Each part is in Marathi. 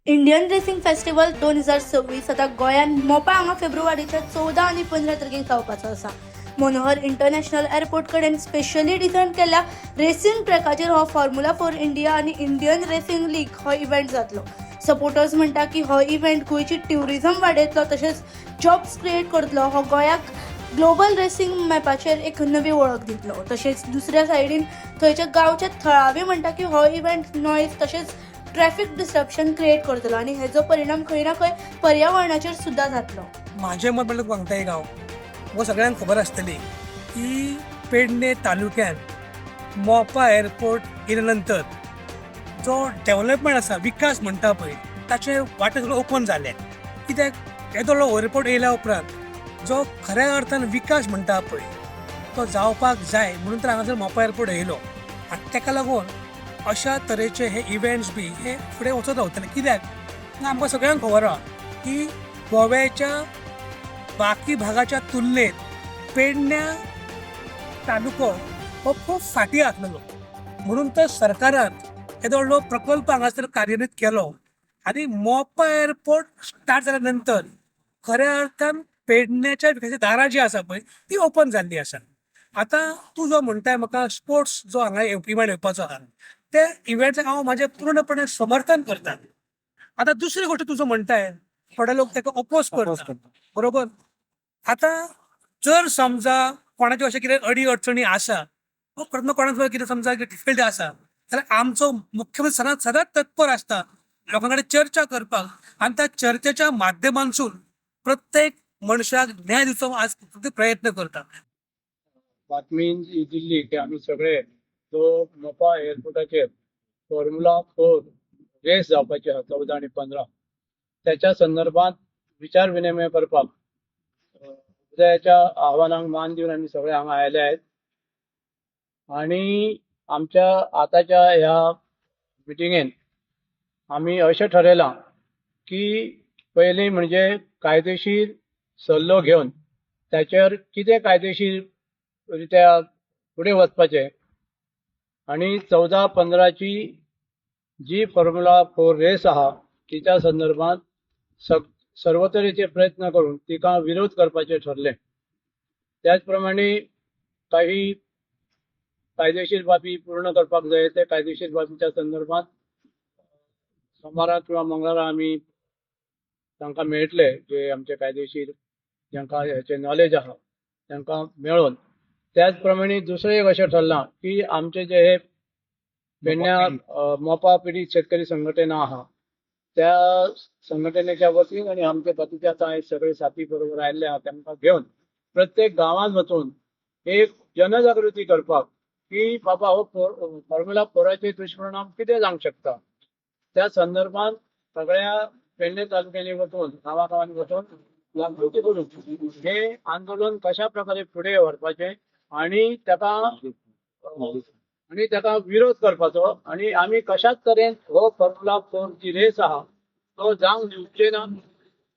इंडियन रेसिंग फेस्टिवल 2026 आता गोंयात मोपा हांगा फेब्रुवारीच्या 14 आणि 15 तारखेक जावपाचो आसा. मनोहर इंटरनॅशनल एअरपोर्ट कडेन स्पेशली डिझायन केल्ल्या रेसिंग ट्रॅकाचेर हो फॉर्म्युला 4 इंडिया आणि इंडियन रेसिंग लीग हो इव्हेंट जातलो. सपोर्टर्स म्हणटा की हो इव्हेंट गोंयची ट्युरिझम वाडयतलो तशेंच जॉब्स क्रिएट करतलो. हो गोंयाक ग्लोबल रेसिंग मॅपाचेर एक नवी वळख दितलो. तशेंच दुसऱ्या सायडीन थंयच्या गांवचे थळावे म्हणटा की हो इव्हेंट नॉयज तशेंच ट्रॅफिक डिस्ट्रप्शन क्रिएट करतलो आणि हेजो परिणाम खंय ना खंय पर्यावरणाचेर सुद्धा जातलो. माझे मत म्हणल्यार वांगताई गांव हो सगळ्यांक खबर आसतली की पेडणे तालुक्यात मोपा एअरपोर्ट येयल्या नंतर जो डेव्हलपमेंट आसा विकास म्हणटा पळय ताचे वाटे सगळे ओपन जाले. कित्याक येदो एअरपोर्ट येयल्या उपरांत जो खऱ्या अर्थान विकास म्हणटा पळय तो जावपाक जाय म्हणून तर हांगासर मोपा एअरपोर्ट येयलो आनी ताका लागून अशा तरेचे हे इव्हेंट्स बी हे फुडें वचत रावतले. कित्याक आमकां सगळ्यांक खबर आहा की गोव्याच्या बाकी भागाच्या तुलनेत पेडण्या तालुको हो खूप फाटी आसलेलो म्हणून तर सरकारान येदो व्हडलो प्रकल्प हांगासर कार्यान्वीत केलो आनी मोपा एअरपोर्ट स्टार्ट जाल्या नंतर खऱ्या अर्थान पेडण्याच्या विकासाची दारां जी आसा पळय ती ओपन जाल्ली आसा. आतां तूं जो म्हणटाय म्हाका स्पोर्ट्स जो हांगा इव्हेंट येवपाचो आहा ते इव्हेंटाक हांव म्हाजें पूर्णपणे समर्थन करता. आतां दुसरी गोष्ट तुजो म्हणटाय थोडे लोक ताका ओपोज करता बरोबर. आतां जर समजा कोणाचे अशें कितें अडी अडचणी आसा कोणाचो कितें समजा डिफिकल्टी आसा जाल्यार आमचो मुख्यमंत्री सदांच तत्पर आसता लोकां कडेन चर्चा करपाक आनी त्या चर्चेच्या माध्यमांतसून प्रत्येक मनशाक न्याय दिवचो आज प्रयत्न करता. बातमी जी दिल्ली की आम्ही सगळे जो मोपा एअरपोर्टाचेर फॉर्म्युला 4 रेस जावपाची आहा 14 आणि 15 त्याच्या संदर्भात विचार विनिमय करपाक उदयाच्या आव्हानाक मान दिवन आम्ही सगळे हांगा आयले आहेत. आणि आमच्या आताच्या ह्या मिटिंगेन आम्ही अशें ठरयलां की पयलीं म्हणजे कायदेशीर सल्लो घेवन त्याचेर कितें कायदेशीर रित्या फुडें वचपाचें आणि 14-15ची जी फॉर्म्युला 4 रेस आहा तिच्या संदर्भात सर्व तरेचे प्रयत्न करून तिका विरोध करपाचें ठरलें. त्याच प्रमाणे काही कायदेशीर बाबी पूर्ण करपाक जाय ते कायदेशीर बाबीच्या संदर्भात सोमारा किंवा मंगळारा आमी तांकां मेळटले जे आमचे कायदेशीर जांकां हेचे नॉलेज आहा तांकां मेळोन. त्याच प्रमाणे दुसरें एक अशें ठरलां की आमचे जे हे पेडण्या मोपा पीडित शेतकरी संघटना आहा त्या संघटनेच्या वतीन आणि आमचे बाकीचे आतां सगळे साथी बरोबर आयिल्ले आहा तांकां घेवन प्रत्येक गांवांत वचून एक जनजागृती करपाक की बाबा हो फॉर्म्युला 4चे दुश्परिणाम कितें जावंक शकता त्या संदर्भात सगळ्या पेडणे तालुक्यांनी वचून गांवागांवांनी वचून जागृती करून हे आंदोलन कशा प्रकारे फुडें व्हरपाचें आणि ताका विरोध करपाचो आणि आम्ही कशाच तरेन हो फॉर्म्युला 4 जी रेस आहा तो जावंक दिवचे ना.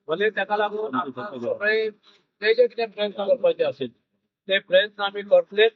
भले ताका लागून सगळे जे कितें प्रयत्न करपाचे आसेल ते प्रयत्न आमी करतलेच